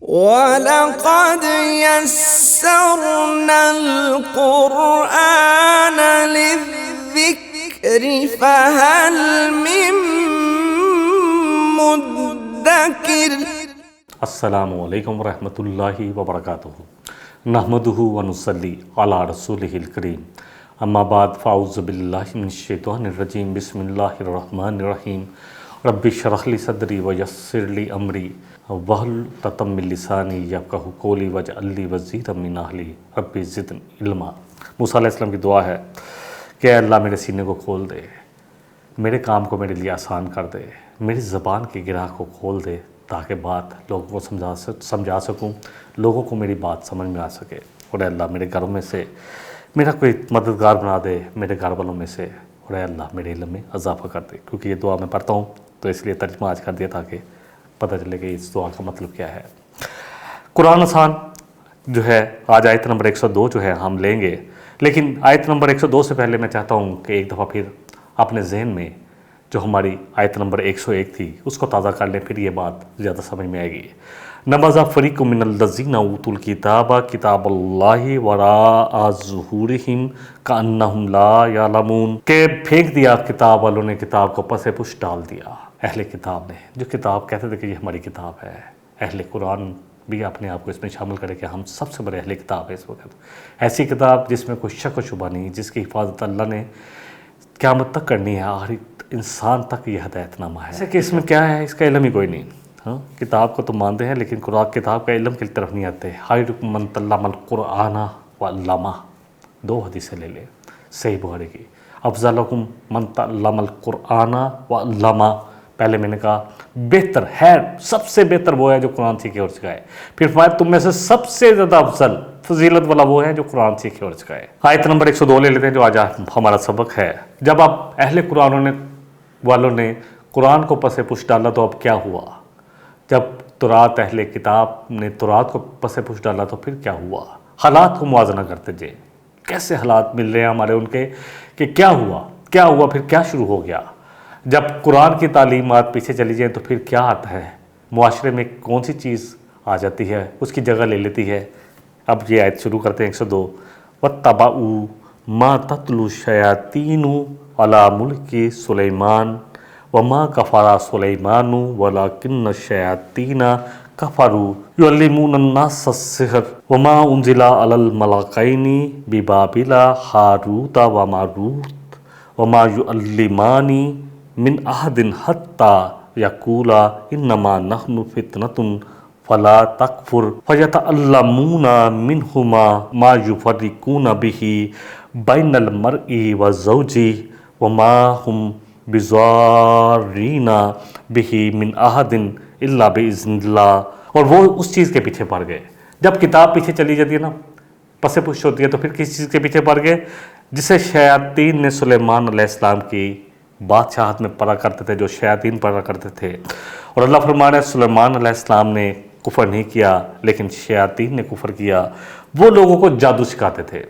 وَلَقَدْ يَسَّرْنَا الْقُرْآنَ لِلذِّكْرِ فَهَلْ مِن مُّدَّكِرٍ۔ السلام علیکم ورحمۃ اللہ وبرکاتہ۔ نحمدہ ونصلی علی رسولہ الکریم، اما بعد فاعوذ باللہ من الشیطان الرجیم، بسم اللہ الرحمن الرحیم۔ رب اشرح لی صدری ویسر لی امری واحلل عقدۃ من لسانی یفقہوا قولی واجعل لی وزیرا من اہلی رب زدنی علما۔ موسیٰ علیہ السلام کی دعا ہے کہ اے اللہ میرے سینے کو کھول دے، میرے کام کو میرے لیے آسان کر دے، میری زبان کی گرہ کو کھول دے تاکہ بات لوگوں کو سمجھا سکوں، لوگوں کو میری بات سمجھ میں آ سکے۔ اور اے اللہ میرے گھروں میں سے میرا کوئی مددگار بنا دے، میرے گھر والوں میں سے، اور اے اللہ میرے علم میں اضافہ کر دے۔ کیونکہ یہ دعا میں پڑھتا ہوں تو اس لیے ترجمہ آج کر دیا تاکہ پتہ چلے کہ اس دعا کا مطلب کیا ہے۔ قرآن آسان جو ہے آج آیت نمبر 102 جو ہے ہم لیں گے، لیکن آیت نمبر 102 سے پہلے میں چاہتا ہوں کہ ایک دفعہ پھر اپنے ذہن میں جو ہماری آیت نمبر 101 تھی اس کو تازہ کر لیں، پھر یہ بات زیادہ سمجھ میں آئے گی۔ نبذ فریق من الذین اوتوا الکتاب کتاب اللہ وراء ظہورہم کأنہم لا یعلمون، کہ پھینک دیا کتاب والوں نے کتاب کو پس پشت ڈال دیا۔ اہل کتاب نے جو کتاب کہتے تھے کہ یہ ہماری کتاب ہے، اہل قرآن بھی اپنے آپ کو اس میں شامل کرے کہ ہم سب سے بڑے اہل کتاب ہے اس وقت، ایسی کتاب جس میں کوئی شک و شبہ نہیں، جس کی حفاظت اللہ نے قیامت تک کرنی ہے، آخری انسان تک یہ ہدایت نامہ ہے۔ ایسے کہ اس میں کیا ہے، اس کا علم ہی کوئی نہیں۔ ہاں، کتاب کو تو مانتے ہیں لیکن قرآن کتاب کا علم کی طرف نہیں آتے۔ خیرکم من تعلم القرآن وعلمہ، دو حدیثیں لے لیں صحیح بخاری کی۔ افضلکم من تعلم القرآن وعلمہ، پہلے میں نے کہا بہتر ہے، سب سے بہتر وہ ہے جو قرآن سیکھے اور سکھائے۔ پھر فرمایا تم میں سے سب سے زیادہ افضل فضیلت والا وہ ہے جو قرآن سیکھے اور سکھائے۔ آیت نمبر 102 لے لیتے ہیں جو آج ہمارا سبق ہے۔ جب اب اہل قرآن والوں نے قرآن کو پس پشت ڈالا تو اب کیا ہوا؟ جب تورات اہل کتاب نے تورات کو پس پشت ڈالا تو پھر کیا ہوا؟ حالات کو موازنہ کرتے جائیں، کیسے حالات مل رہے ہیں ہمارے ان کے، کہ کیا ہوا پھر کیا شروع ہو گیا؟ جب قرآن کی تعلیمات پیچھے چلی جائیں تو پھر کیا آتا ہے؟ معاشرے میں کون سی چیز آ جاتی ہے، اس کی جگہ لے لیتی ہے؟ اب یہ آیت شروع کرتے ہیں 102۔ وَاتَّبَعُوا مَا تَتْلُو الشَّيَاطِينُ عَلَىٰ مُلْكِ سُلَيْمَانَ وَمَا كَفَرَ سُلَيْمَانُ وَلَٰكِنَّ الشَّيَاطِينَ كَفَرُوا يُعَلِّمُونَ النَّاسَ السِّحْرَ وَمَا أُنزِلَ عَلَى الْمَلَكَيْنِ بِبَابِلَ هَارُوتَ وَمَارُوتَ وَمَا يُعَلِّمَانِ مِنْ أَحَدٍ حَتَّىٰ يَقُولَا إِنَّمَا نَحْنُ فِتْنَةٌ فَلَا تَكْفُرْ فَيَتَعَلَّمُونَ مِنْهُمَا مَا يُفَرِّقُونَ بِهِ بَيْنَ الْمَرْءِ وَزَوْجِهِ وَمَا هُمْ بِضَارِّينَ بِهِ مِنْ أَحَدٍ إِلَّا بِإِذْنِ اللَّهِ۔ اور وہ اس چیز کے پیچھے پڑ گئے۔ جب کتاب پیچھے چلی جاتی ہے نا، پس پشت ہوتی ہے، تو پھر کس چیز کے پیچھے پڑ گئے؟ جسے شیاطین نے سلیمان علیہ السلام کی بادشاہت میں پڑھا کرتے تھے، جو شیاطین پڑھا کرتے تھے۔ اور اللہ فرمانا ہے سلیمان علیہ السلام نے کفر نہیں کیا لیکن شیاطین نے کفر کیا۔ وہ لوگوں کو جادو سکھاتے تھے۔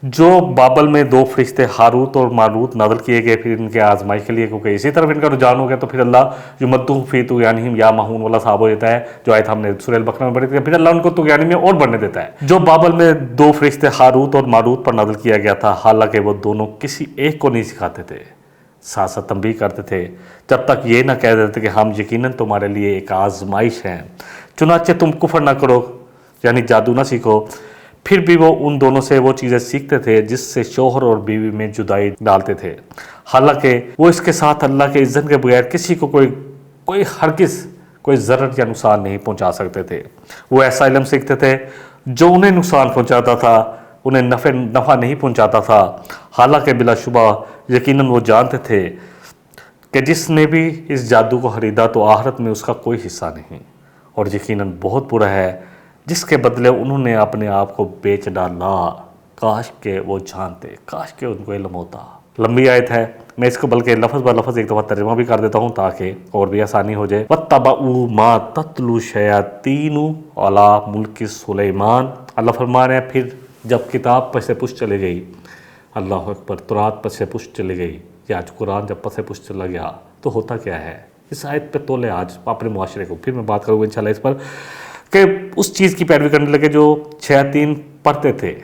جو بابل میں دو فرشتے ہاروت اور ماروت نازل کیے گئے پھر ان کے آزمائش کے لیے، کیونکہ اسی طرف ان کا رجحان ہو گیا، تو پھر اللہ یمدہم فی طغیانہم یعمہون والا صاحب ہو جاتا ہے، جو آیت ہم نے سورہ البقرہ میں پڑھی تھی۔ پھر اللہ ان کو طغیانی میں اور بڑھنے دیتا ہے۔ جو بابل میں دو فرشتے ہاروت اور ماروت پر نازل کیا گیا تھا، حالانکہ وہ دونوں کسی ایک کو نہیں سکھاتے تھے، ساتھ ساتھ تنبیہ کرتے تھے، جب تک یہ نہ کہہ دیتے کہ ہم یقیناً تمہارے لیے ایک آزمائش ہیں، چنانچہ تم کفر نہ کرو، یعنی جادو نہ سیکھو۔ پھر بھی وہ ان دونوں سے وہ چیزیں سیکھتے تھے جس سے شوہر اور بیوی میں جدائی ڈالتے تھے، حالانکہ وہ اس کے ساتھ اللہ کے اذن کے بغیر کسی کو کوئی ہرگز کوئی ضرر یا نقصان نہیں پہنچا سکتے تھے۔ وہ ایسا علم سیکھتے تھے جو انہیں نقصان پہنچاتا تھا، انہیں نفع نہیں پہنچاتا تھا، حالانکہ بلا شبہ یقیناً وہ جانتے تھے کہ جس نے بھی اس جادو کو خریدا تو آخرت میں اس کا کوئی حصہ نہیں، اور یقیناً بہت برا ہے جس کے بدلے انہوں نے اپنے آپ کو بیچ ڈالا۔ کاش کہ وہ جانتے، کاش کہ ان کو علم ہوتا۔ لمبی آیت ہے، میں اس کو بلکہ لفظ بر لفظ ایک دفعہ ترجمہ بھی کر دیتا ہوں تاکہ اور بھی آسانی ہو جائے۔ وَاتَّبَعُوا مَا تَتْلُو الشَّيَاطِينُ عَلَىٰ مُلْكِ سُلَيْمَانَ۔ اللہ فرما رہے ہیں پھر جب کتاب پس پشت چلی گئی، اللہ اکبر، تورات پس پشت چلی گئی، یا آج قرآن جب پس پشت چلا گیا تو ہوتا کیا ہے؟ اس آیت پہ تولے آج اپنے معاشرے کو، پھر میں بات کروں گا انشاءاللہ اس پر۔ کہ اس چیز کی پیروی کرنے لگے جو شیاطین پڑھتے تھے،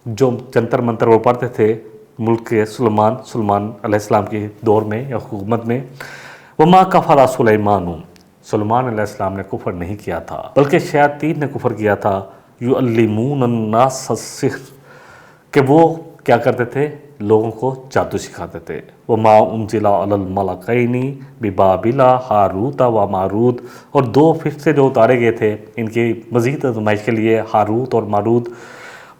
جو جنتر منتر وہ پڑھتے تھے ملک کے سلیمان علیہ السلام کے دور میں یا حکومت میں۔ وما کفر سلیمان علیہ السلام نے کفر نہیں کیا تھا، بلکہ شیاطین نے کفر کیا تھا۔ یعلمون الناس السحر، کہ وہ کیا کرتے تھے؟ لوگوں کو جادو سکھاتے تھے۔ وما انزل علی الملکین ببابل ہاروت و ماروت، اور 2 فرشتے جو اتارے گئے تھے ان کی مزید آزمائش کے لیے، ہاروت اور ماروت۔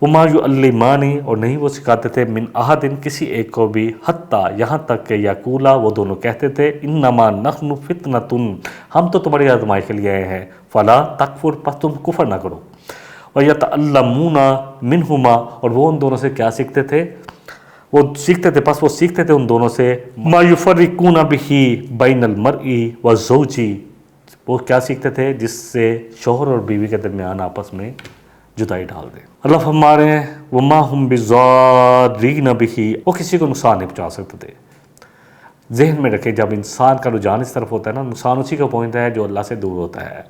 وما یعلمان، اور نہیں وہ سکھاتے تھے، من احد، کسی ایک کو بھی، حتیٰ یہاں تک کہ یقولا، وہ دونوں کہتے تھے، انما نحن فتنۃ، ہم تو تمہاری آزمائش کے لیے آئے ہیں، فلا تکفر، پس تم کفر نہ کرو۔ وَيَتَعَلَّمُونَ مِنْهُمَا، اور وہ ان دونوں سے کیا سیکھتے تھے؟ وہ سیکھتے تھے ان دونوں سے مَا يُفَرِّقُونَ بِهِ بَيْنَ الْمَرْءِ وَالزَّوْجِ، وہ کیا سیکھتے تھے؟ جس سے شوہر اور بیوی کے درمیان آپس میں جدائی ڈال دیں۔ اللہ فرما رہے ہیں وَمَا هُمْ بِضَارِّينَ بِهِ، وہ کسی کو نقصان نہیں پہنچا سکتے تھے۔ ذہن میں رکھیں، جب انسان کا رجحان اس طرف ہوتا ہے نا، نقصان اسی کو پہنچتا ہے جو اللہ سے دور ہوتا ہے۔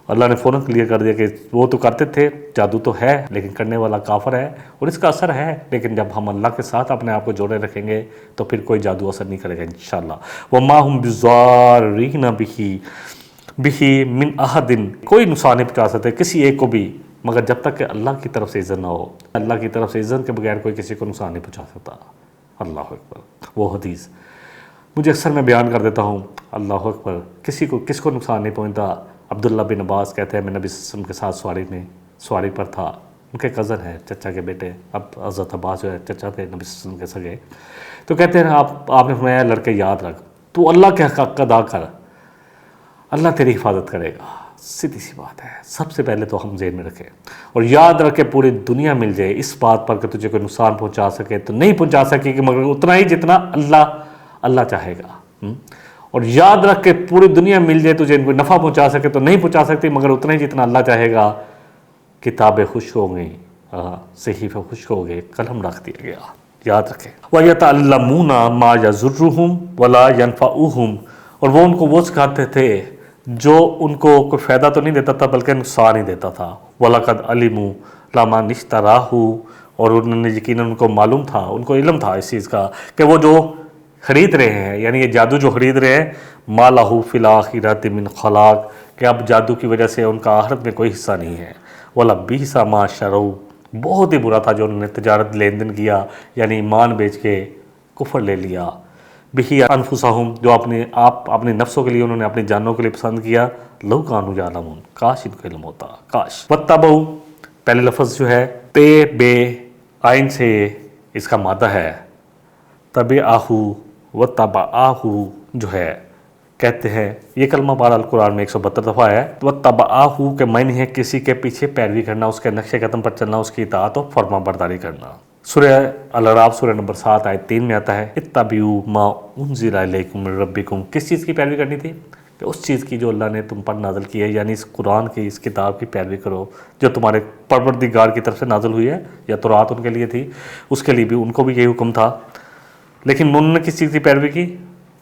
اللہ نے فوراً کلیئر کر دیا کہ وہ تو کرتے تھے، جادو تو ہے لیکن کرنے والا کافر ہے اور اس کا اثر ہے، لیکن جب ہم اللہ کے ساتھ اپنے آپ کو جوڑے رکھیں گے تو پھر کوئی جادو اثر نہیں کرے گا انشاءاللہ۔ وَمَا هُمْ بِضَارِّينَ بِهِ مِنْ أَحَدٍ، کوئی نقصان نہیں پہنچا سکتے کسی ایک کو بھی، مگر جب تک کہ اللہ کی طرف سے اذن نہ ہو۔ اللہ کی طرف سے اذن کے بغیر کوئی کسی کو نقصان نہیں پہنچا سکتا۔ اللہ اکبر۔ وہ حدیث مجھے اکثر میں بیان کر دیتا ہوں، اللہ اکبر، کس کو نقصان نہیں پہنچتا۔ عبداللہ بن عباس کہتے ہیں میں نبی صلی اللہ علیہ وسلم کے ساتھ سواری پر تھا، ان کے کزن ہے، چچا کے بیٹے، اب حضرت عباس جو ہے چچا تھے نبی صلی اللہ علیہ وسلم کے سگے، تو کہتے ہیں آپ نے فرمایا لڑکے یاد رکھ، تو اللہ کے حق ادا کر، اللہ تیری حفاظت کرے گا۔ سیدھی سی بات ہے، سب سے پہلے تو ہم ذہن میں رکھیں، اور یاد رکھے پوری دنیا مل جائے اس بات پر کہ تجھے کوئی نقصان پہنچا سکے تو نہیں پہنچا سکے کہ مگر اتنا ہی جتنا اللہ چاہے گا۔ اور یاد رکھ کے پوری دنیا مل جائے تجھے کوئی نفع پہنچا سکے تو نہیں پہنچا سکتی مگر اتنا ہی جتنا اللہ چاہے گا۔ کتابیں خشک ہو گئیں، صحیفے خشک ہو گئے، قلم رکھ دیا گیا، یاد رکھیں۔ وَيَتَعَلَّمُونَ مَا يَضُرُّهُمْ وَلَا يَنْفَعُهُمْ، اور وہ سکھاتے تھے جو ان کو کوئی فائدہ تو نہیں دیتا تھا بلکہ نقصان ہی دیتا تھا۔ وَلَقَدْ عَلِمُوا لَمَنِ اشْتَرَاهُ، اور انہوں نے یقیناً ان کو معلوم تھا، ان کو علم تھا اس چیز کا کہ وہ جو خرید رہے ہیں، یعنی یہ جادو جو خرید رہے ہیں، مَا لَهُ فِي الْآخِرَةِ مِنْ خَلَاقٍ، کہ اب جادو کی وجہ سے ان کا آخرت میں کوئی حصہ نہیں ہے۔ وَلَبِئْسَ مَا اشْتَرَوْا، بہت ہی برا تھا جو انہوں نے تجارت لین دین کیا، یعنی ایمان بیچ کے کفر لے لیا۔ بِهِ أَنفُسَهُمْ، جو اپنے نفسوں کے لیے انہوں نے اپنی جانوں کے لیے پسند کیا۔ لَوْ كَانُوا يَعْلَمُونَ، کاش ان کو علم ہوتا، کاش۔ وَاتَّبَعُوا، پہلے لفظ جو ہے تے بے آئین سے اس کا مادہ ہے، تَبِعَهُ وَاتَّبَعَهُ جو ہے کہتے ہیں، یہ کلمہ بہرحال قرآن میں 172 دفعہ ہے۔ وَاتَّبَعَهُ کے معنی ہے کسی کے پیچھے پیروی کرنا، اس کے نقش قدم پر چلنا، اس کی اطاعت و فرما برداری کرنا۔ سورہ الاعراف سورہ نمبر 7 آیت 3 میں آتا ہے اتَّبِعُوا مَا أُنزِلَ إِلَيْكُم مِّن رَبِّكُم، کس چیز کی پیروی کرنی تھی؟ کہ اس چیز کی جو اللہ نے تم پر نازل کی ہے، یعنی اس قرآن کی، اس کتاب کی پیروی کرو جو تمہارے پروردگار کی طرف سے نازل ہوئی ہے، یا تورات ان کے لیے تھی، اس کے لیے بھی ان کو بھی یہی حکم تھا، لیکن انہوں نے کس چیز کی پیروی کی؟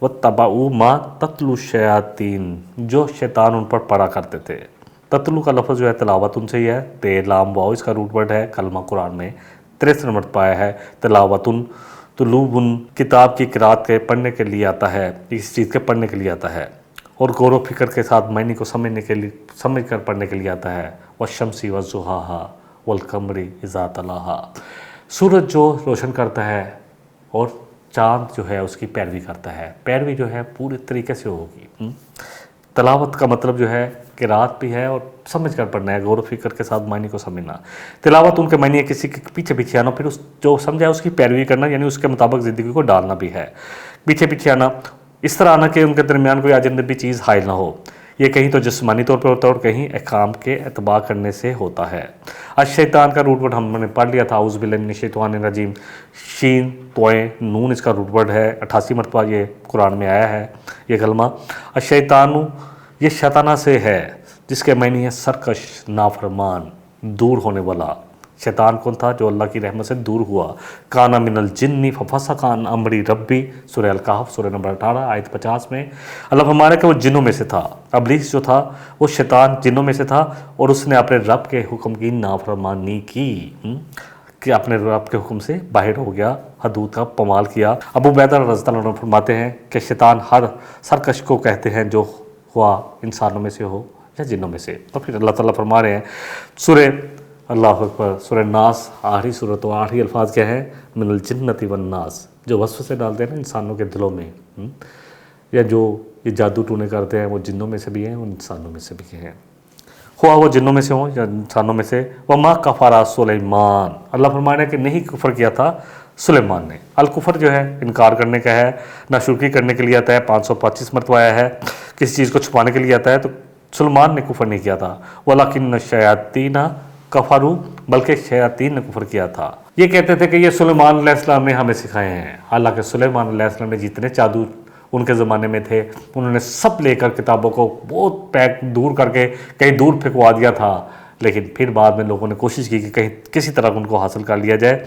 وَاتَّبَعُوا مَا تَتْلُو الشَّيَاطِينُ، جو شیطان ان پر پڑھا کرتے تھے۔ تتلو کا لفظ جو ہے تلاوت ان سے ہی ہے، تے لام واو اس کا روٹ ورڈ ہے، کلمہ قرآن میں 63 مرتبہ آیا ہے۔ تلاوتن، طلوبن، کتاب کی قرات کے پڑھنے کے لیے آتا ہے، اس چیز کے پڑھنے کے لیے آتا ہے، اور غور و فکر کے ساتھ معنی کو سمجھ کر پڑھنے کے لیے آتا ہے۔ والشمس وضحاها والقمر اذا تلاها، سورج جو روشن کرتا ہے اور چاند جو ہے اس کی پیروی کرتا ہے، پیروی جو ہے پورے طریقے سے ہوگی۔ تلاوت کا مطلب جو ہے قرات بھی ہے اور سمجھ کر پڑھنا ہے، غور و فکر کے ساتھ معنی کو سمجھنا۔ تلاوت ان کے معنی ہے کسی کے پیچھے آنا، پھر جو سمجھا ہے اس کی پیروی کرنا، یعنی اس کے مطابق زندگی کو ڈالنا بھی ہے۔ پیچھے آنا، اس طرح آنا کہ ان کے درمیان کوئی اجنبی چیز حائل نہ ہو، یہ کہیں تو جسمانی طور پہ ہوتا ہے اور کہیں احکام کے اتباع کرنے سے ہوتا ہے۔ الشیطان کا روٹ ورڈ ہم نے پڑھ لیا تھا، اعوذ باللہ من الشیطان الرجیم، شین توئیں نون اس کا روٹ ورڈ ہے، 88 مرتبہ یہ قرآن میں آیا ہے یہ کلمہ۔ الشیطان، یہ شیطانہ سے ہے، جس کے معنی ہے سرکش، نافرمان، دور ہونے والا۔ شیطان کون تھا؟ جو اللہ کی رحمت سے دور ہوا. کانا من الجن ففسق عن امر ربی، سورہ الکہف سورہ نمبر 18 آیت 50 میں اللہ فرما رہا ہے کہ وہ جنوں میں سے تھا. ابلیس جو تھا وہ شیطان جنوں میں سے تھا اور اس نے اپنے رب کے حکم کی نافرمانی کی، کہ اپنے رب کے حکم سے باہر ہو گیا، حدود کا پامال کیا. ابو عبیدہ رضی اللہ عنہ فرماتے ہیں کہ شیطان ہر سرکش کو کہتے ہیں جو ہوا انسانوں میں سے ہو یا جنوں میں سے. تو پھر اللہ تعالیٰ فرما رہے ہیں سورہ اللہ اکبر سورہ ناس آخری صورت و آخری الفاظ کیا ہے؟ من الجنۃ والناس. جو وسوسے ڈالتے ہیں نا انسانوں کے دلوں میں، یا جو یہ جادو ٹونے کرتے ہیں، وہ جنوں میں سے بھی ہیں اور انسانوں میں سے بھی ہیں، ہوا وہ جنوں میں سے ہوں یا انسانوں میں سے. وما کفر سلیمان، اللہ فرما رہے ہیں کہ نہیں کفر کیا تھا سلیمان نے. الکفر جو ہے انکار کرنے کا ہے، ناشکری کرنے کے لیے آتا ہے، 525 مرتبہ آیا ہے. کسی چیز کو چھپانے کے لیے آتا ہے، تو سلیمان نے کفر نہیں کیا تھا. وَلَكِنَّ الشَّيَاطِينَ کفروا، بلکہ شیاطین نے کفر کیا تھا. یہ کہتے تھے کہ یہ سلیمان علیہ السلام نے ہمیں سکھائے ہیں. حالانکہ سلیمان علیہ السلام نے جتنے جادو ان کے زمانے میں تھے انہوں نے سب لے کر کتابوں کو بہت پیک دور کر کے کہیں دور پھینکوا دیا تھا. لیکن پھر بعد میں لوگوں نے کوشش کی کہ کہیں کسی طرح ان کو حاصل کر لیا جائے.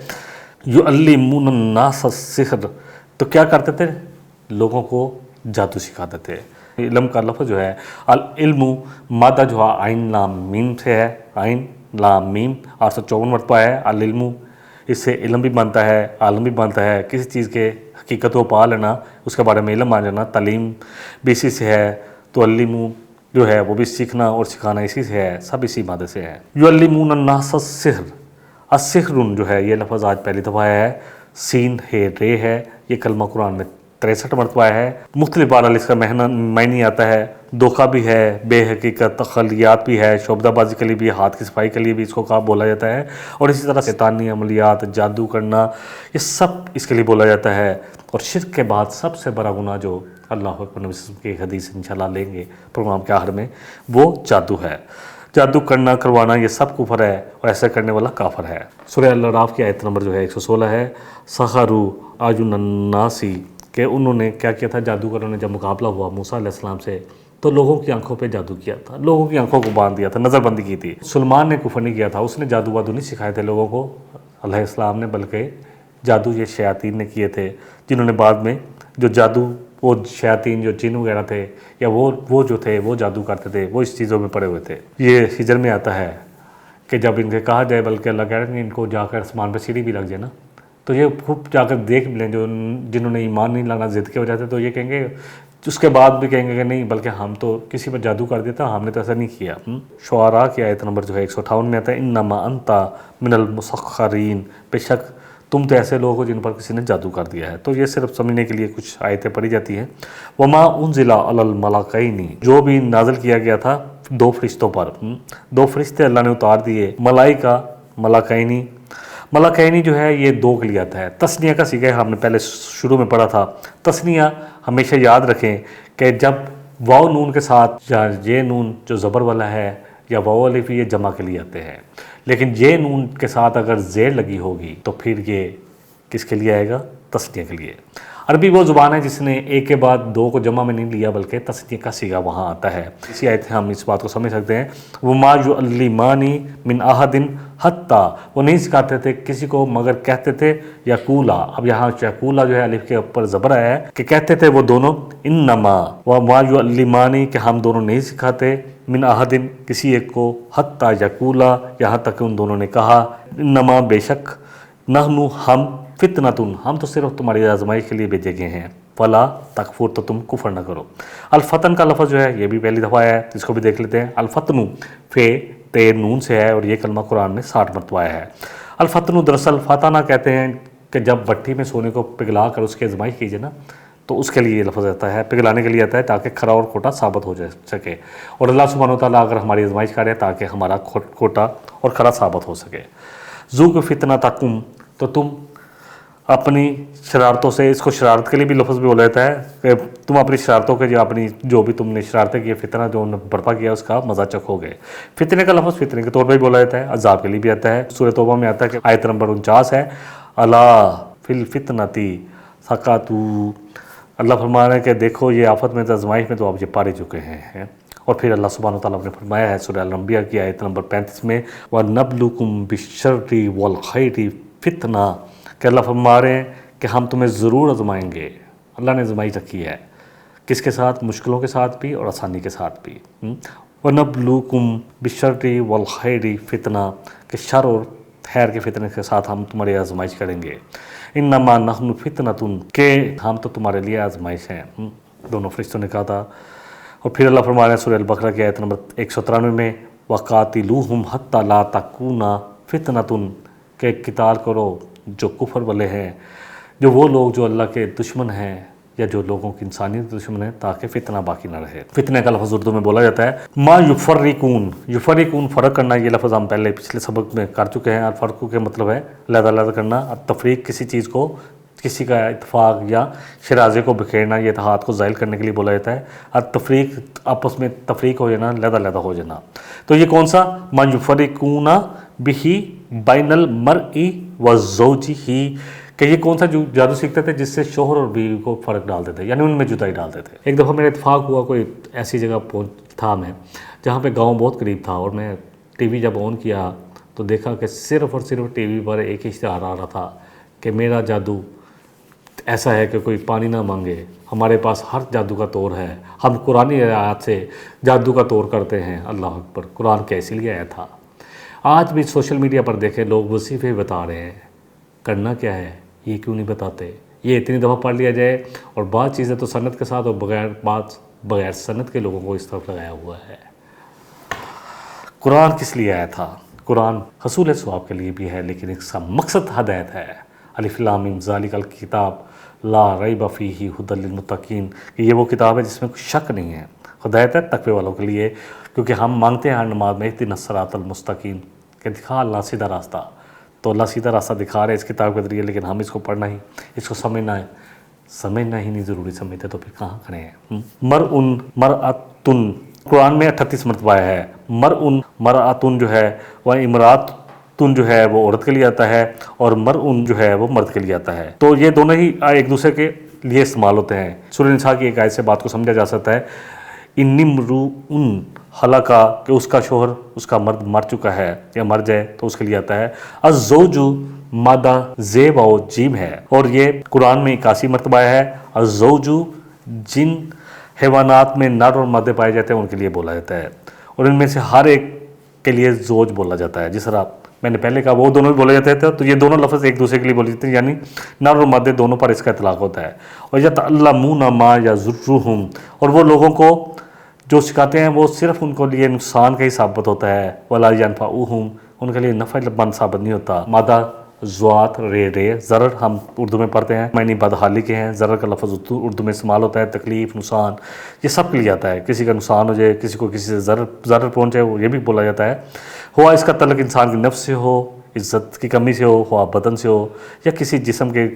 یعلمون الناس السحر، تو کیا کرتے تھے؟ لوگوں کو جادو سکھاتے تھے. علم کا لفظ جو ہے العلم مادہ جو ہے عین لام میم سے ہے، عین لام میم 854 مرتبہ ہے. العلم، اس سے علم بھی بنتا ہے، عالم بھی بنتا ہے. کسی چیز کے حقیقت کو پا لینا، اس کے بارے میں علم آ جانا. تعلیم بھی اسی سے ہے، تو علم جو ہے وہ بھی سیکھنا اور سکھانا اسی سے ہے، سب اسی مادے سے ہے. یعلمون الناس السحر، السحر جو ہے یہ لفظ آج پہلی دفعہ آیا ہے. سین ہے رے ہے، یہ کلمہ قرآن میں 63 مرتبہ ہے. مختلف بہرحال اس کا معنی آتا ہے. دھوکہ بھی ہے، بے حقیقت، تخلیات بھی ہے، شعبدہ بازی کے لیے بھی، ہاتھ کی صفائی کے لیے بھی اس کو بولا جاتا ہے. اور اسی طرح شیطانی عملیات، جادو کرنا، یہ سب اس کے لیے بولا جاتا ہے. اور شرک کے بعد سب سے بڑا گناہ جو اللہ اکبر نبی صلی اللہ علیہ وسلم کی حدیث انشاءاللہ لیں گے پروگرام کے آخر میں، وہ جادو ہے. جادو کرنا، کروانا، یہ سب کفر ہے اور ایسا کرنے والا کافر ہے. سورہ الاعراف کی آیت نمبر جو ہے 116 ہے. سحروا اعین الناس، کہ انہوں نے کیا کیا تھا؟ جادوگروں نے جب مقابلہ ہوا موسیٰ علیہ السلام سے تو لوگوں کی آنکھوں پہ جادو کیا تھا، لوگوں کی آنکھوں کو باندھ دیا تھا، نظر بندی کی تھی. سلیمان نے کفر نہیں کیا تھا، اس نے جادو وادو نہیں سکھائے تھے لوگوں کو علیہ السلام نے، بلکہ جادو یہ شیاطین نے کیے تھے، جنہوں نے بعد میں جو جادو، وہ شیاطین جو جن وغیرہ تھے یا وہ جو تھے وہ جادو کرتے تھے، وہ اس چیزوں میں پڑے ہوئے تھے. یہ ہجر میں آتا ہے کہ جب ان سے کہا جائے، بلکہ اللہ کہہ رہے ہیں ان کو جا کر آسمان پہ سیڑھی بھی لگ جائے نا، تو یہ خوب جا کر دیکھ لیں. جنہوں نے ایمان نہیں لانا ضد کی وجہ سے، تو یہ کہیں گے، اس کے بعد بھی کہیں گے کہ نہیں، بلکہ ہم تو کسی پر جادو کر دیتا، ہم نے تو ایسا نہیں کیا. شعراء کی آیت نمبر جو ہے 158 میں آتا ہے. انما انت من المسخرین، بے شک تم تو ایسے لوگ ہو جن پر کسی نے جادو کر دیا ہے. تو یہ صرف سمجھنے کے لیے کچھ آیتیں پڑھی جاتی ہیں. وما انزل علی الملکین، جو بھی نازل کیا گیا تھا 2 فرشتوں پر، 2 فرشتے اللہ نے اتار دیے. ملائکہ، ملکینی، ملکینی جو ہے یہ 2 کے لیے آتا ہے. تثنیہ کا صیغہ ہم نے پہلے شروع میں پڑھا تھا. تثنیہ ہمیشہ یاد رکھیں کہ جب واو نون کے ساتھ، یا یہ نون جو زبر والا ہے یا واو الف، یہ جمع کے لیے آتے ہیں. لیکن یہ نون کے ساتھ اگر زیر لگی ہوگی تو پھر یہ کس کے لیے آئے گا؟ تثنیہ کے لیے. عربی وہ زبان ہے جس نے ایک کے بعد 2 کو جمع میں نہیں لیا، بلکہ تثنیہ کا صیغہ وہاں آتا ہے. اسی آیت سے ہم اس بات کو سمجھ سکتے ہیں. وما یعلمان من احد حتی، وہ نہیں سکھاتے تھے کسی کو مگر کہتے تھے یقولا. اب یہاں یقولا جو ہے الف کے اوپر زبر آیا ہے کہ کہتے تھے وہ دونوں. انما وما یعلمان، کہ ہم دونوں نہیں سکھاتے، من احد کسی ایک کو، حتی یقولا یہاں تک کہ ان دونوں نے کہا. انما بے شک، نحن ہم، فتنتن ہم تو صرف تمہاری آزمائش کے لیے بھیجے گئے ہیں. فلا تکفر، تو تم کفر نہ کرو. الفتن کا لفظ جو ہے یہ بھی پہلی دفعہ آیا ہے، اس کو بھی دیکھ لیتے ہیں. الفتن فے تے نون سے ہے اور یہ کلمہ قرآن میں 60 مرتبہ آیا ہے. الفتن دراصل فتنہ کہتے ہیں کہ جب بھٹی میں سونے کو پگھلا کر اس کی آزمائش کیجیے نا، تو اس کے لیے یہ لفظ آتا ہے، پگھلانے کے لیے آتا ہے تاکہ کھرا اور کھوٹا ثابت ہو سکے. اور اللہ سبحانہ و تعالیٰ اگر ہماری آزمائش کرے تاکہ ہمارا کھوٹا اور کھرا ثابت ہو سکے. ذوق فتنہ تکم، تو تم اپنی شرارتوں سے، اس کو شرارت کے لیے بھی لفظ بھی بولا جاتا ہے کہ تم اپنی شرارتوں کے جو بھی تم نے شرارتیں کی، فتنہ جو انہوں نے برپا کیا، اس کا مزہ چکھو گے. فتنے کا لفظ فتنے کے طور پہ بھی بولا جاتا ہے، عذاب کے لیے بھی آتا ہے. سورہ توبہ میں آتا ہے کہ آیت نمبر 49 ہے. الا فی الفتنۃ سقطوا، اللہ فرما رہے ہیں کہ دیکھو یہ آفت میں، آزمائش میں تو آپ یہ پارے چکے ہیں. اور پھر اللہ سبحانہ وتعالیٰ نے فرمایا ہے سورہ الانبیاء کی آیت نمبر 35 میں وَنَبْلُكُمْ بِالشَّرِّ وَالْخَيْرِ فِتْنَةً، کہ اللہ فرما رہے ہیں کہ ہم تمہیں ضرور آزمائیں گے۔ اللہ نے آزمائی رکھی ہے، کس کے ساتھ؟ مشکلوں کے ساتھ بھی اور آسانی کے ساتھ بھی۔ وَنَبْلُوكُمْ بِالشَّرِّ وَالْخَيْرِ فِتْنَةً، کہ شر اور خیر کے فتنے کے ساتھ ہم تمہاری آزمائش کریں گے۔ اِنَّمَا نَحْنُ فِتْنَةٌ، کہ ہم تو تمہارے لیے آزمائش ہیں، دونوں فرشتوں نے کہا تھا۔ اور پھر اللہ فرما رہے ہیں سورہ البقرہ کی آیت نمبر 193 میں وَقَاتِلُوهُمْ حَتَّى لَا تَكُونَ فِتْنَةٌ، کہ قتال کرو جو کفر والے ہیں، جو وہ لوگ جو اللہ کے دشمن ہیں یا جو لوگوں کی انسانیت کے دشمن ہیں، تاکہ فتنہ باقی نہ رہے۔ فتنہ کا لفظ اردو میں بولا جاتا ہے ما یفرقون، یفرقون فرق کرنا، یہ لفظ ہم پہلے پچھلے سبق میں کر چکے ہیں۔ اور فرق کے مطلب ہے علیحدہ علیحدہ کرنا، اور تفریق کسی چیز کو، کسی کا اتفاق یا شرازے کو بکھیرنا یا اتحاد کو زائل کرنے کے لیے بولا جاتا ہے۔ اور تفریق آپس میں تفریق ہو جانا، علیحدہ علیحدہ ہو جانا۔ تو یہ کون سا ما یفرقون بہ بین المرء وزوجہ، کہ یہ کون سا جو جادو سیکھتے تھے جس سے شوہر اور بیوی کو فرق ڈالتے تھے، یعنی ان میں جدائی ڈالتے تھے۔ ایک دفعہ میرا اتفاق ہوا، کوئی ایسی جگہ تھا میں جہاں پہ گاؤں بہت قریب تھا، اور میں ٹی وی جب آن کیا تو دیکھا کہ صرف اور صرف ٹی وی پر ایک اشتہار آ رہا تھا کہ میرا جادو ایسا ہے کہ کوئی پانی نہ مانگے، ہمارے پاس ہر جادو کا طور ہے، ہم قرآنی آیات سے جادو کا طور کرتے ہیں۔ اللہ اکبر، قرآن کا اسی لیے آیا تھا۔ آج بھی سوشل میڈیا پر دیکھیں لوگ وظیفے بتا رہے ہیں، کرنا کیا ہے یہ کیوں نہیں بتاتے؟ یہ اتنی دفعہ پڑھ لیا جائے، اور بعض چیزیں تو سند کے ساتھ اور بغیر سند کے لوگوں کو اس طرف لگایا ہوا ہے۔ قرآن کس لیے آیا تھا؟ قرآن حصول ثواب کے لیے بھی ہے، لیکن اس کا مقصد ہدایت ہے۔ الف لام میم ذالک الکتاب لا ریب فیہ ھدی للمتقین، کہ یہ وہ کتاب ہے جس میں کوئی شک نہیں ہے، ہدایت ہے تقوی والوں کے لیے۔ کیونکہ ہم مانگتے ہیں ہر نماز میں اہدنا الصراط المستقیم، کہ دکھا اللہ سیدھا راستہ، تو اللہ سیدھا راستہ دکھا رہے اس کتاب کے ذریعے، لیکن ہم اس کو پڑھنا ہی، اس کو سمجھنا ہی نہیں ضروری سمجھتے، تو پھر کہاں کھڑے ہیں؟ مرءن مرأتن، قرآن میں 38 مرتبہ آیا ہے۔ مرءن مرأتن جو ہے وہ امراتن جو ہے وہ عورت کے لیے آتا ہے، اور مرءن جو ہے وہ مرد کے لیے آتا ہے، تو یہ دونوں ہی ایک دوسرے کے لیے استعمال ہوتے ہیں۔ سورہ نساء کی ایک آیت سے بات کو سمجھا جا سکتا ہے، انی امرؤن ہلاکا، کہ اس کا شوہر، اس کا مرد مر چکا ہے یا مر جائے تو اس کے لیے آتا ہے۔ الزوج مادہ زیب و جیم ہے، اور یہ قرآن میں 81 مرتبہ ہے۔ الزوج جن حیوانات میں نر اور مادے پائے جاتے ہیں ان کے لیے بولا جاتا ہے، اور ان میں سے ہر ایک کے لیے زوج بولا جاتا ہے۔ جس طرح میں نے پہلے کہا وہ دونوں بھی بولے جاتے تھے، تو یہ دونوں لفظ ایک دوسرے کے لیے بولے جاتے ہیں، یعنی نر اور مادے دونوں پر اس کا اطلاق ہوتا ہے۔ اور یتعلمون ما یضرہم، اور وہ لوگوں کو جو سکھاتے ہیں وہ صرف ان کو لیے نقصان کا ہی ثابت ہوتا ہے، ولا ینفعہم، ان کے لیے نفع مند ثابت نہیں ہوتا۔ مادہ زوات رے ضرر ہم اردو میں پڑھتے ہیں، معنی بدحالی کے ہیں۔ ضرر کا لفظ اردو میں استعمال ہوتا ہے، تکلیف، نقصان، یہ سب کے لیے آتا ہے۔ کسی کا نقصان ہو جائے، کسی کو کسی سے ضرر پہنچے، وہ یہ بھی بولا جاتا ہے۔ ہوا اس کا تعلق انسان کی نفس سے ہو، عزت کی کمی سے ہو، ہوا بدن سے ہو، یا کسی جسم کے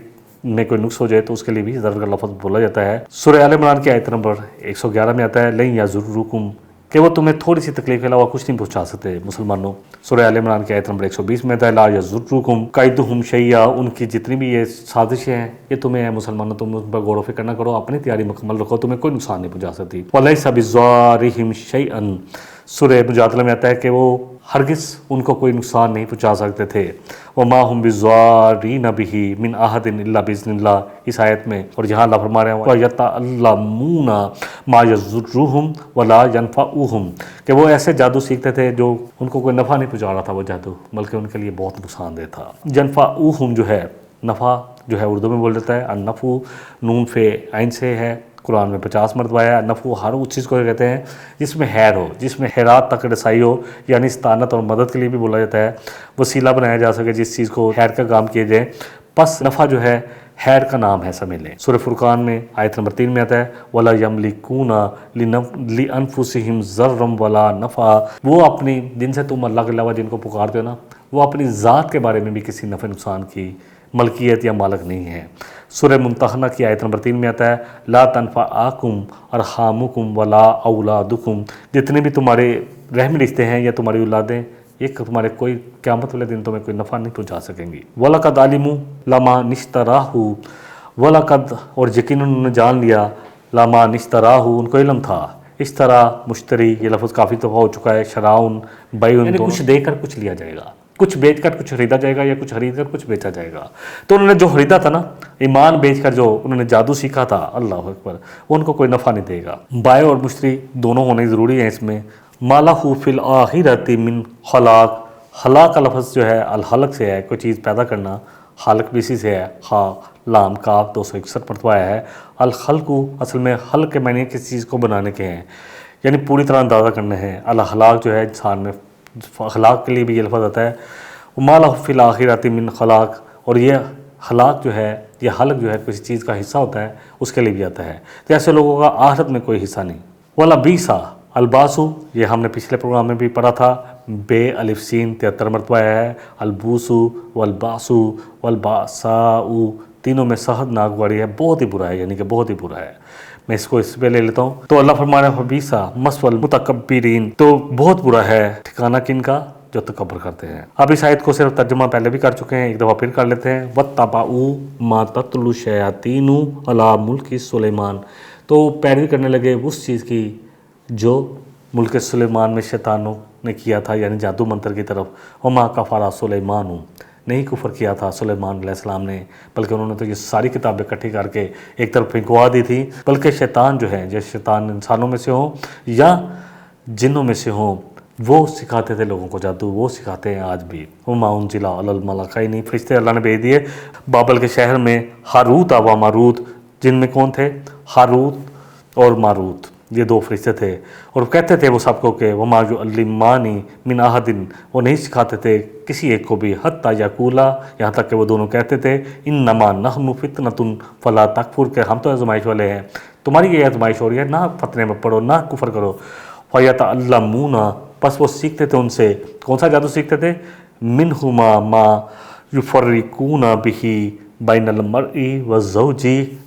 میں کوئی نقص ہو جائے تو اس کے لیے بھی ضرر کا لفظ بولا جاتا ہے۔ سورہ آل عمران کی آیت نمبر 111 میں آتا ہے لن یضرکم، کہ وہ تمہیں تھوڑی سی تکلیف کے علاوہ کچھ نہیں پہنچا سکتے مسلمانوں۔ سورہ آل عمران کی آیت نمبر 120 میں آتا ہے لا یضرکم کیدہم شیئا، ان کی جتنی بھی یہ سازشیں ہیں یہ تمہیں ہے مسلمانوں، تم ان پر غور و فکر نہ کرو، اپنی تیاری مکمل رکھو، تمہیں کوئی نقصان نہیں پہنچا سکتی۔ ولیس بضارہم شیئا، سورہ مجادلہ میں آتا ہے کہ وہ ہرگز ان کو کوئی نقصان نہیں پہنچا سکتے تھے۔ وما هم بضارین بہ من احد الا باذن اللہ، اس آیت میں۔ اور یہاں اللہ فرما رہے ہیں وَيَتَعَلَّمُونَ مَا يَضُرُّهُمْ وَلَا يَنْفَعُهُمْ، کہ وہ ایسے جادو سیکھتے تھے جو ان کو کوئی نفع نہیں پہنچا رہا تھا وہ جادو، بلکہ ان کے لیے بہت نقصان دہ تھا۔ يَنْفَعُهُمْ جو ہے نفع جو ہے اردو میں بول دیتا ہے، النفع نون فے عین سے ہے، قرآن میں 50 مرتبہ آیا۔ نفع ہر اس چیز کو کہتے ہیں جس میں خیر ہو، جس میں خیرات تک رسائی ہو، یعنی استعانت اور مدد کے لیے بھی بولا جاتا ہے، وسیلہ بنایا جا سکے جس چیز کو خیر کا کام کیا جائے۔ پس نفع جو ہے خیر کا نام ہے، سمجھ لیں۔ سورہ فرقان میں آیت نمبر 3 میں آتا ہے وَلَا يَمْلِكُونَ لِأَنفُسِهِمْ ضَرًّا وَلَا نَفْعًا، وہ اپنی جن سے تم اللہ کے علاوہ جن کو پکارتے ہو نا، وہ اپنی ذات کے بارے میں بھی کسی نفع نقصان کی ملکیت یا مالک نہیں ہے۔ سورہ ممتحنہ کی آیت نمبر 3 میں آتا ہے لا تنفعکم ارحامکم ولا اولادکم، جتنے بھی تمہارے رحمی رشتے ہیں یا تمہاری اولادیں، یہ تمہارے کوئی قیامت والے دن تمہیں کوئی نفع نہیں پہنچا سکیں گی۔ وَلَقَدْ عَلِمُوا لَمَا نِشْتَرَاهُ، وَلَقَدْ اور یقیناً انہوں نے جان لیا، لَمَا نِشْتَرَاهُ ان کو علم تھا، اس طرح مشتری یہ لفظ کافی دفعہ ہو چکا ہے، شراؤن بیعن، یعنی کچھ دے کر کچھ لیا جائے گا، کچھ بیچ کر کچھ خریدا جائے گا یا کچھ خرید کر کچھ بیچا جائے گا۔ تو انہوں نے جو خریدا تھا نا، ایمان بیچ کر جو انہوں نے جادو سیکھا تھا، اللہ اکبر، ان کو کوئی نفع نہیں دے گا۔ بائع اور مشتری دونوں ہونے ضروری ہیں اس میں۔ مالہ فی الآخرۃ من خلاق، خلاق کا لفظ جو ہے الخلق سے ہے، کوئی چیز پیدا کرنا، خالق بھی اسی سے ہے، خا لام کاف 261 مرتبہ آیا ہے۔ الخلق اصل میں خلق کے معنی کسی چیز کو بنانے کے ہیں، یعنی پوری طرح اندازہ کرنے ہیں۔ الاخلاق جو ہے انسان میں اخلاق کے لیے بھی یہ لفظ آتا ہے۔ ما لہ فی الآخرۃ من خلاق، اور یہ خلاق جو ہے، یہ خلق جو ہے کسی چیز کا حصہ ہوتا ہے، اس کے لیے بھی آتا ہے۔ تو ایسے لوگوں کا آخرت میں کوئی حصہ نہیں۔ وَلَبِئْسَ الباسو، یہ ہم نے پچھلے پروگرام میں بھی پڑھا تھا، بے الف سین 73 مرتبہ آیا ہے۔ البوسو والباسو والباساء، تینوں میں صحت ناک والی ہے، بہت ہی برا ہے، یعنی کہ بہت ہی برا ہے۔ میں اس کو اس پہ لے لیتا ہوں۔ تو اللہ فرمانا فبیسا مثوى المتکبرین، تو بہت برا ہے ٹھکانہ کن کا؟ جو تکبر کرتے ہیں۔ اب اس آیت کو صرف ترجمہ پہلے بھی کر چکے ہیں، ایک دفعہ پھر کر لیتے ہیں۔ وَاتَّبَعُوا مَا تَتْلُو الشَّيَاطِينُ عَلَىٰ مُلْكِ سُلَيْمَانَ، تو پیروی کرنے لگے اس چیز کی جو ملک سلیمان میں شیطانوں نے کیا تھا، یعنی جادو منتر کی طرف۔ وَمَا كَفَرَ سُلَيْمَانُ، نہیں کفر کیا تھا سلیمان علیہ السلام نے، بلکہ انہوں نے تو یہ ساری کتابیں اکٹھی کر کے ایک طرف پھینکوا دی تھی، بلکہ شیطان جو ہیں، جیسے شیطان انسانوں میں سے ہوں یا جنوں میں سے ہوں، وہ سکھاتے تھے لوگوں کو جادو، وہ سکھاتے ہیں آج بھی۔ وَمَا أُنزِلَ عَلَى الْمَلَكَيْنِ، فرشتے اللہ نے بھیج دیے بابل کے شہر میں، ہاروت و ماروت، جن میں کون تھے؟ ہاروت اور ماروت، یہ دو فرشتے تھے، اور کہتے تھے وہ سب کو کہ وَمَا يُعَلِّمَانِ مِنْ أَحَدٍ، وہ نہیں سکھاتے تھے کسی ایک کو بھی، حتیٰ یقولا، یہاں تک کہ وہ دونوں کہتے تھے اِنَّمَا نَحْنُ فِتْنَةٌ فَلَا تَكْفُرْ، کہ ہم تو آزمائش والے ہیں، تمہاری یہ آزمائش ہو رہی ہے، نہ فتنے میں پڑھو، نہ کفر کرو۔ فَيَتَعَلَّمُونَ، پس وہ سیکھتے تھے ان سے، کون سا جادو سیکھتے تھے؟ مِنْهُمَا مَا يُفَرِّقُونَ بِهِ بَيْنَ الْمَرْءِ وَالزَّوْجِ،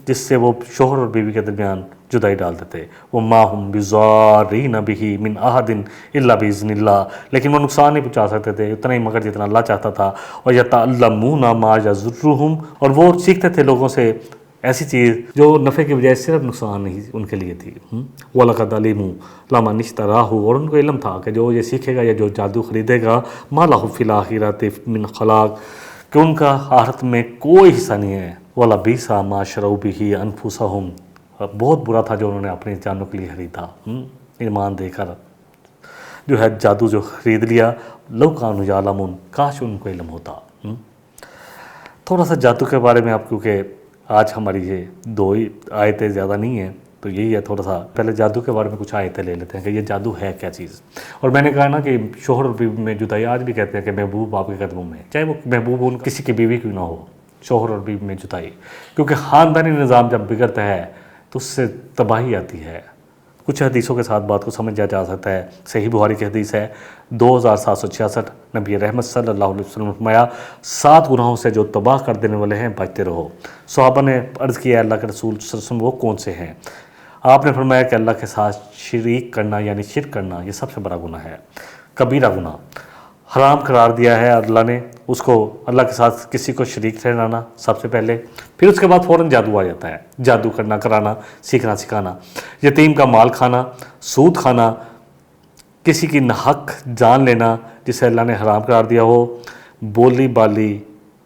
جس سے وہ شوہر اور بیوی کے درمیان جدائی ڈالتے تھے۔ وَمَا هُمْ بِضَارِّينَ بِهِ مِنْ أَحَدٍ إِلَّا بِإِذْنِ اللَّهِ، لیکن وہ نقصان نہیں پہنچا سکتے تھے اتنا ہی مگر جتنا اللہ چاہتا تھا۔ وَيَتَعَلَّمُونَ مَا يَضُرُّهُمْ، اور وہ سیکھتے تھے لوگوں سے ایسی چیز جو نفع کے بجائے صرف نقصان ہی ان کے لیے تھی۔ وَلَقَدْ عَلِمُوا لَمَنِ اشْتَرَاهُ، اور ان کو علم تھا کہ جو یہ سیکھے گا یا جو جادو خریدے گا، مَا لَهُ فِي الْآخِرَةِ مِنْ خَلَاقٍ، کہ ان کا آخرت میں کوئی حصہ نہیں ہے۔ وَلَبِئْسَ مَا شَرَوْا بِهِ أَنفُسَهُمْ، بہت برا تھا جو انہوں نے اپنی جانوں کے لیے خریدا، ایمان دے کر جو ہے جادو جو خرید لیا۔ لَوْ كَانُوا يَعْلَمُونَ، کاش ان کو علم ہوتا۔ تھوڑا سا جادو کے بارے میں آپ، کیونکہ آج ہماری یہ دو ہی آیتیں زیادہ نہیں ہیں، تو یہی ہے تھوڑا سا پہلے جادو کے بارے میں کچھ آیتیں لے لیتے ہیں کہ یہ جادو ہے کیا چیز۔ اور میں نے کہا نا کہ شوہر اور بیوی میں جدائی، آج بھی کہتے ہیں کہ محبوب آپ کے قدموں میں، چاہے وہ محبوب ان کسی کی بیوی کیوں نہ ہو، شوہر اور بیوی میں جدائی، کیونکہ خاندانی نظام جب بگڑتا ہے تو اس سے تباہی آتی ہے۔ کچھ حدیثوں کے ساتھ بات کو سمجھا جا سکتا ہے۔ صحیح بخاری کی حدیث ہے 2766، نبی رحمت صلی اللہ علیہ وسلم نے فرمایا 7 گناہوں سے جو تباہ کر دینے والے ہیں بچتے رہو۔ صحابہ نے عرض کیا اللہ کے رسول صلی اللہ علیہ وسلم وہ کون سے ہیں؟ آپ نے فرمایا کہ اللہ کے ساتھ شریک کرنا، یعنی شرک کرنا، یہ سب سے بڑا گناہ ہے، کبیرہ گناہ، حرام قرار دیا ہے اللہ نے اس کو، اللہ کے ساتھ کسی کو شریک ٹھہرانا سب سے پہلے، پھر اس کے بعد فوراً جادو آ جاتا ہے، جادو کرنا، کرانا، سیکھنا، سکھانا، یتیم کا مال کھانا، سود کھانا، کسی کی ناحق جان لینا جسے اللہ نے حرام قرار دیا ہو، بولی بالی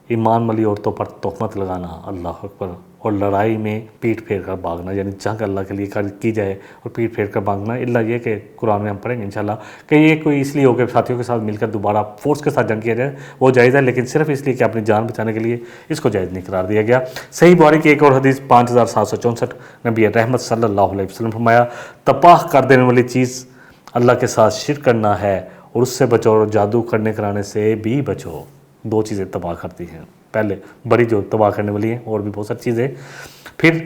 ایمان والی عورتوں پر تہمت لگانا، اللہ اکبر، اور لڑائی میں پیٹ پھیر کر بھاگنا، یعنی جنگ اللہ کے لیے کی جائے اور پیٹ پھیر کر بھاگنا، اللہ یہ کہ قرآن میں ہم پڑھیں گے انشاءاللہ کہ یہ کوئی اس لیے ہو کہ ساتھیوں کے ساتھ مل کر دوبارہ فورس کے ساتھ جنگ کیا جائے، وہ جائز ہے، لیکن صرف اس لیے کہ اپنی جان بچانے کے لیے اس کو جائز نہیں قرار دیا گیا۔ صحیح بخاری کی ایک اور حدیث 5764، نبی رحمت صلی اللہ علیہ وسلم فرمایا تباہ کر دینے والی چیز اللہ کے ساتھ شرک کرنا ہے، اور اس سے بچو، اور جادو کرنے کرانے سے بھی بچو۔ 2 چیزیں تباہ کرتی ہیں، پہلے بڑی جو تباہ کرنے والی ہیں، اور بھی بہت ساری چیزیں۔ پھر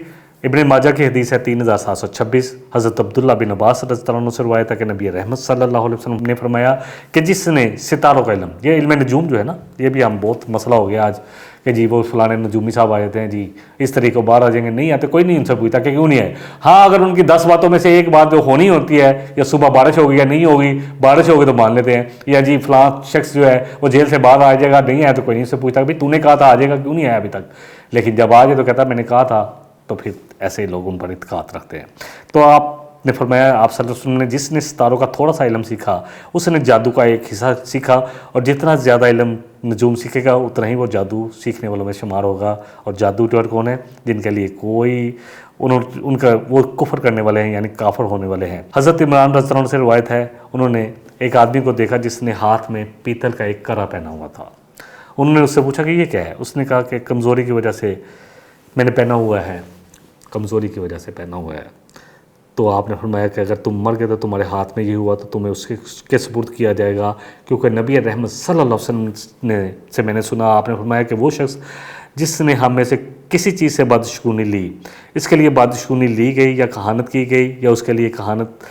ابن ماجہ کی حدیث ہے 3726، حضرت عبداللہ بن عباس رضی اللہ عنہ سے روایت ہے کہ نبی رحمت صلی اللہ علیہ وسلم نے فرمایا کہ جس نے ستاروں کا علم، یہ علم نجوم جو ہے نا، یہ بھی ہم بہت مسئلہ ہو گیا آج کہ جی وہ فلانے نجومی صاحب آئے تھے جی اس طریقے باہر آ جائیں گے، نہیں آتے، کوئی نہیں ان سے پوچھتا کہ کیوں نہیں آئے۔ ہاں اگر ان کی 10 باتوں میں سے ایک بات جو ہونی ہوتی ہے، یا صبح بارش ہوگی یا نہیں ہوگی، بارش ہوگی تو مان لیتے ہیں، یا جی فلاں شخص جو ہے وہ جیل سے باہر آ جائے گا، نہیں آیا تو کوئی نہیں سے پوچھتا کہ تو نے کہا تھا آ جائے گا، کیوں نہیں آیا ابھی تک، لیکن جب آ جائے تو کہتا میں نے کہا تھا، تو پھر ایسے لوگ ان پر اعتقاد رکھتے ہیں۔ تو آپ نے فرمایا آپ صلی اللہ علیہ وسلم نے جس نے ستاروں کا تھوڑا سا علم سیکھا اس نے جادو کا ایک حصہ سیکھا، اور جتنا زیادہ علم نجوم سیکھے گا اتنا ہی وہ جادو سیکھنے والوں میں شمار ہوگا۔ اور جادو ٹور کون ہے؟ جن کے لیے کوئی ان کا وہ کفر کرنے والے ہیں، یعنی کافر ہونے والے ہیں۔ حضرت عمران رضی اللہ عنہ سے روایت ہے، انہوں نے ایک آدمی کو دیکھا جس نے ہاتھ میں پیتل کا ایک کرا پہنا ہوا تھا۔ انہوں نے اس سے پوچھا کہ یہ کیا ہے؟ اس نے کہا کہ کمزوری کی وجہ سے میں نے پہنا ہوا ہے، کمزوری کی وجہ سے پہنا ہوا ہے۔ تو آپ نے فرمایا کہ اگر تم مر گئے تو تمہارے ہاتھ میں یہ ہوا تو تمہیں اس کے سپرد کیا جائے گا، کیونکہ نبی رحمت صلی اللہ علیہ وسلم سے میں نے سنا، آپ نے فرمایا کہ وہ شخص جس نے ہم میں سے کسی چیز سے بادشگونی لی، اس کے لیے بادشگونی لی گئی یا کہانت کی گئی یا اس کے لیے کہانت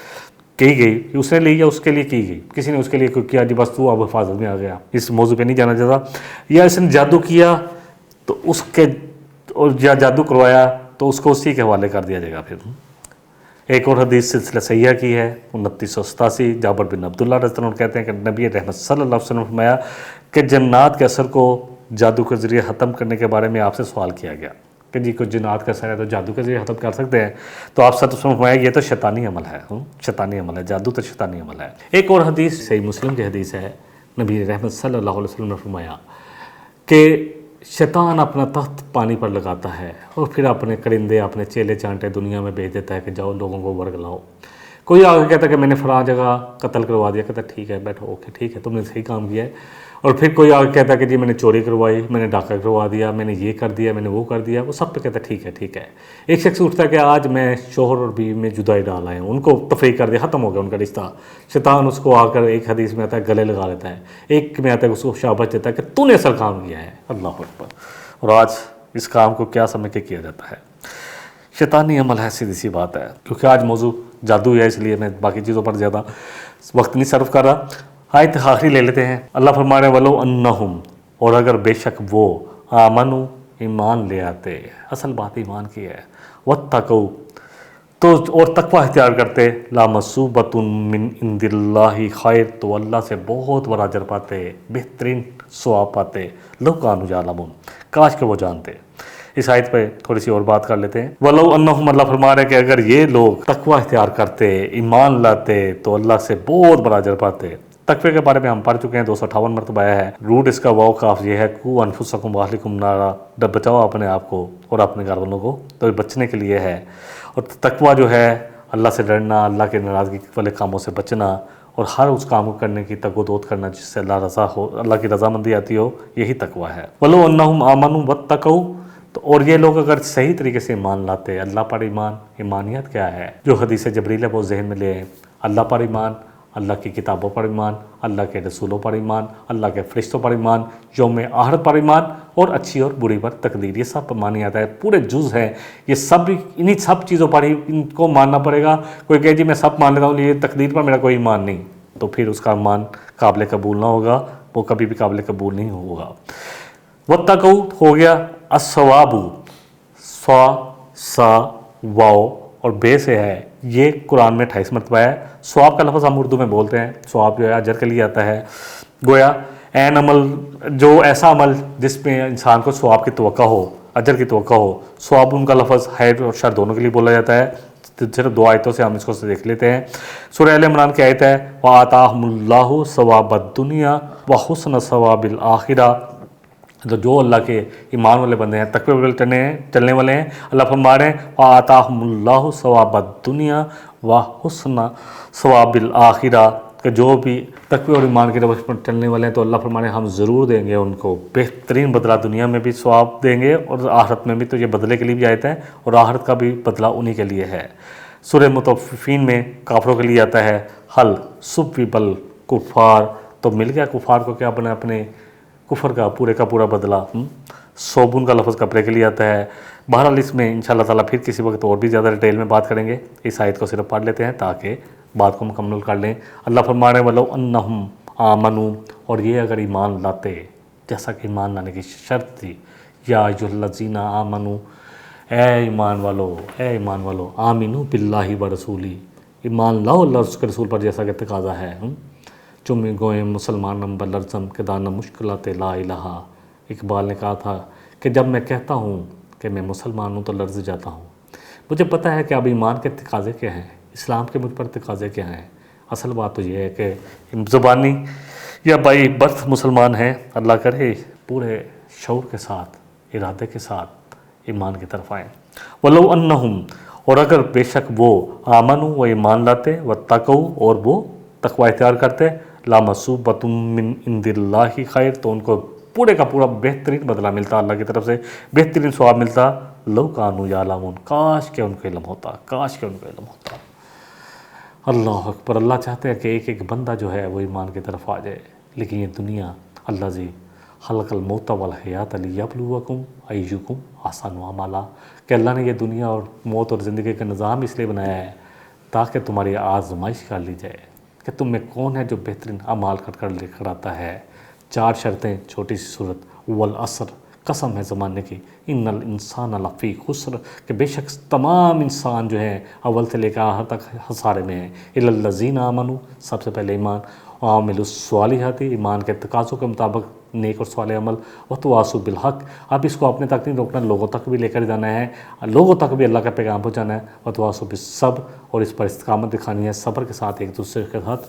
کی گئی، اس نے لی یا اس کے لیے کی گئی، کسی نے اس کے لیے کوئی کیا، جی بس تو اب حفاظت میں آ گیا، اس موضوع پہ نہیں جانا چاہتا، یا اس نے جادو کیا تو اس کے اور یا جادو کروایا تو اس کو اسی کے حوالے کر دیا جائے گا۔ پھر ایک اور حدیث سلسلہ صحیحہ کی ہے 2987، جابر بن عبداللہ رضی اللہ عنہ کہتے ہیں کہ نبی رحمت صلی اللہ علیہ وسلم نے فرمایا کہ جنات کے اثر کو جادو کے ذریعے ختم کرنے کے بارے میں آپ سے سوال کیا گیا کہ جی کوئی جنات کا اثر ہے تو جادو کے ذریعے ختم کر سکتے ہیں؟ تو آپ صلی اللہ علیہ وسلم نے فرمایا یہ تو شیطانی عمل ہے، شیطانی عمل ہے، جادو تو شیطانی عمل ہے۔ ایک اور حدیث صحیح مسلم کی حدیث ہے، نبی رحمت صلی اللہ علیہ وسلم نے فرمایا کہ شیطان اپنا تخت پانی پر لگاتا ہے اور پھر اپنے کرندے، اپنے چیلے چانٹے دنیا میں بھیج دیتا ہے کہ جاؤ لوگوں کو ورگ لاؤ۔ کوئی آگے کہتا ہے کہ میں نے فلاں جگہ قتل کروا دیا، کہتا ہے ٹھیک ہے بیٹھو، اوکے ٹھیک ہے تم نے صحیح کام کیا ہے۔ اور پھر کوئی آگے کہتا ہے کہ جی میں نے چوری کروائی، میں نے ڈاکہ کروا دیا، میں نے یہ کر دیا، میں نے وہ کر دیا، وہ سب پہ کہتا ہے ٹھیک ہے ٹھیک ہے۔ ایک شخص اٹھتا ہے کہ آج میں شوہر اور بیوی میں جدائی ڈال آئے ہوں، ان کو تفریق کر دیا، ختم ہو گیا ان کا رشتہ۔ شیطان اس کو آ کر ایک حدیث میں آتا ہے گلے لگا لیتا ہے، ایک میں آتا ہے اس کو شاباش دیتا ہے کہ تو نے اصل کام کیا ہے۔ اللہ اکبر۔ اور آج اس کام کو کیا سمجھ کے کیا جاتا ہے؟ شیطانی عمل ہے، سیدھی سی بات ہے۔ کیونکہ آج موضوع جادو ہے اس لیے میں باقی چیزوں پر زیادہ وقت نہیں صرف کر رہا۔ آیت آخری لے لیتے ہیں۔ اللہ فرما رہے ولو انہم، اور اگر بے شک وہ آمنو ایمان لے آتے، اصل بات ایمان کی ہے، واتقوا تو اور تقوی اختیار کرتے، لامصوبۃ من عند اللہ خیر، تو اللہ سے بہت بڑا اجر پاتے، بہترین ثواب پاتے، لو کانوا یعلمون، کاش کہ وہ جانتے۔ اس آیت پہ تھوڑی سی اور بات کر لیتے ہیں۔ ولو انہم، اللہ فرما رہے کہ اگر یہ لوگ تقوی اختیار کرتے، ایمان لاتے تو اللہ سے بہت بڑا اجر پاتے۔ تقوی کے بارے میں ہم پڑھ چکے ہیں، 258 مرتبہ آیا ہے۔ روٹ اس کا واو کاف یہ ہے، کو انفسکم واہلکم نارا، بچاؤ اپنے آپ کو اور اپنے گھر والوں کو، تو بچنے کے لیے ہے۔ اور تقوی جو ہے اللہ سے ڈرنا، اللہ کے ناراضگی والے کاموں سے بچنا، اور ہر اس کام کو کرنے کی تگ و دود کرنا جس سے اللہ رضا ہو، اللہ کی رضامندی آتی ہو، یہی تقوی ہے۔ ولو انہم آمنوا واتقوا، تو اور یہ لوگ اگر صحیح طریقے سے ایمان لاتے، اللہ پر ایمان، ایمانیت کیا ہے جو حدیث جبریل ہے وہ ذہن میں لے، اللہ پر ایمان، اللہ کی کتابوں پر ایمان، اللہ کے رسولوں پر ایمان، اللہ کے فرشتوں پر ایمان، یوم آخرت پر ایمان، اور اچھی اور بری پر تقدیر، یہ سب مانیات ہے، پورے جز ہیں یہ سب، انہی سب چیزوں پر ہی ان کو ماننا پڑے گا۔ کوئی کہے جی میں سب مان لیتا ہوں یہ تقدیر پر میرا کوئی ایمان نہیں، تو پھر اس کا ایمان قابل قبول نہ ہوگا، وہ کبھی بھی قابل قبول نہیں ہوگا۔ واتقوا ہو گیا، الثواب صا سا واو اور بے سے ہے، یہ قرآن میں 28 مرتبہ ہے۔ ثواب کا لفظ ہم اردو میں بولتے ہیں، ثواب جو ہے اجر کے لیے آتا ہے، گویا عین عمل، جو ایسا عمل جس میں انسان کو ثواب کی توقع ہو، اجر کی توقع ہو۔ ثواب ان کا لفظ خیر اور شر دونوں کے لیے بولا جاتا ہے۔ صرف 2 آیتوں سے ہم اس کو دیکھ لیتے ہیں۔ سورہ ال عمران کی آیت ہے وَآتَاهُمُ اللَّهُ ثَوَابَ الدُّنْيَا وَحُسْنَ ثَوَابِ الْآخِرَةِ، تو جو اللہ کے ایمان والے بندے ہیں، تقوی والے چلنے والے ہیں، اللہ فرما رہے ہیں وَآتَاهُمُ اللَّهُ ثَوَابَ الدُّنْيَا وَحُسْنَ ثَوَابِ الْآخِرَةِ، کہ جو بھی تقوی اور ایمان کے روش پر چلنے والے ہیں تو اللہ فرما رہے ہیں ہم ضرور دیں گے ان کو بہترین بدلہ، دنیا میں بھی ثواب دیں گے اور آخرت میں بھی، تو یہ بدلے کے لیے بھی آیت ہے اور آخرت کا بھی بدلہ انہی کے لیے ہے۔ سورہ مطففین میں کافروں کے لیے آتا ہے حل ثُوِّبَ الْکُفَّارُ، تو مل گیا کفار کو کیا بنا اپنے کفر کا پورے کا پورا بدلہ۔ صوبن کا لفظ کپڑے کے لیے آتا ہے۔ بہرحال اس میں انشاءاللہ تعالیٰ پھر کسی وقت اور بھی زیادہ ڈیٹیل میں بات کریں گے، اس آیت کو صرف پڑھ لیتے ہیں تاکہ بات کو مکمل کر لیں۔ اللہ فرما رہے ہیں وَلَوْ أَنَّهُمْ آمَنُوا، اور یہ اگر ایمان لاتے، جیسا کہ ایمان لانے کی شرط تھی، یا ایھا الذین آمنوا، اے ایمان والو، آمنوا باللہ ورسولہ، ایمان لاؤ اللہ اس کے رسول پر جیسا کہ تقاضا ہے۔ چمی گوئیں مسلمان نمبر لرزم کے دانا مشکلات لا الہ، اقبال نے کہا تھا کہ جب میں کہتا ہوں کہ میں مسلمان ہوں تو لرز جاتا ہوں، مجھے پتہ ہے کہ اب ایمان کے تقاضے کیا ہیں، اسلام کے مجھ پر تقاضے کیا ہیں؟ اصل بات تو یہ ہے کہ زبانی یا بائی برتھ مسلمان ہیں، اللہ کرے پورے شعور کے ساتھ، ارادے کے ساتھ ایمان کی طرف آئیں۔ وَلَوْ أَنَّهُمْ، اور اگر بے شک وہ آمنوا، وہ ایمان لاتے، وَاتَّقَوْا، اور وہ تقوی اختیار کرتے، لَمَثُوبَةٌ مِّنْ عِندِ اللَّهِ خَيْرٌ، تو ان کو پورے کا پورا بہترین بدلہ ملتا، اللہ کی طرف سے بہترین ثواب ملتا، لَوْ كَانُوا يَعْلَمُونَ، کاش کہ ان کو علم ہوتا، کاش کہ ان کو علم ہوتا۔ اللہ اکبر۔ اللہ چاہتے ہیں کہ ایک ایک بندہ جو ہے وہ ایمان کی طرف آ جائے، لیکن یہ دنیا، اللہ جی خلق الموت والحیات لیبلوکم ایکم احسن عملا، کہ اللہ نے یہ دنیا اور موت اور زندگی کا نظام اس لیے بنایا ہے تاکہ تمہاری آزمائش کر لی جائے کہ تم میں کون ہے جو بہترین اعمال کر لے کر آتا ہے۔ 4 شرطیں، چھوٹی سی صورت، والعصر، قسم ہے زمانے کی، ان الانسان لفی خسر، کہ بے شک تمام انسان جو ہیں اول سے لے کر آخر تک خسارے میں ہیں، الا الذین آمنوا، سب سے پہلے ایمان، وعملوا الصالحات، ایمان کے تقاضوں کے مطابق نیک اور صالح عمل، وتواصوا بالحق، اب اس کو اپنے تک نہیں روکنا، لوگوں تک بھی لے کر جانا ہے، لوگوں تک بھی اللہ کا پیغام پہنچانا ہے، وتواصوا بالصبر، اور اس پر استقامت دکھانی ہے، صبر کے ساتھ ایک دوسرے کے ساتھ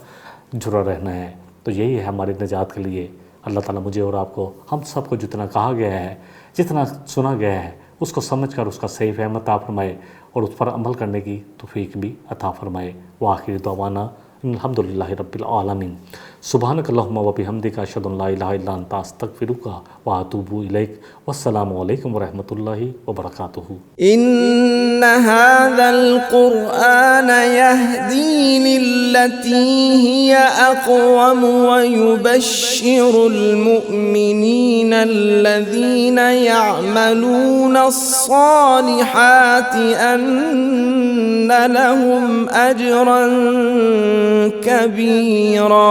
جڑا رہنا ہے۔ تو یہی ہے ہماری نجات کے لیے۔ اللہ تعالیٰ مجھے اور آپ کو، ہم سب کو جتنا کہا گیا ہے، جتنا سنا گیا ہے، اس کو سمجھ کر اس کا صحیح فہم عطا فرمائے اور اس پر عمل کرنے کی توفیق بھی عطا فرمائے۔ وآخر دعوانا الحمدللہ رب العالمین۔ سبحانک اللہم و بحمدک، اشہد ان لا الہ الا انت، استغفرک واتوب الیک۔ والسلام علیکم ورحمۃ اللہ وبرکاتہ۔ إن هذا القرآن يهدي للتي هي أقوم ويبشر المؤمنين الذين يعملون الصالحات أن لهم أجرا كبيرا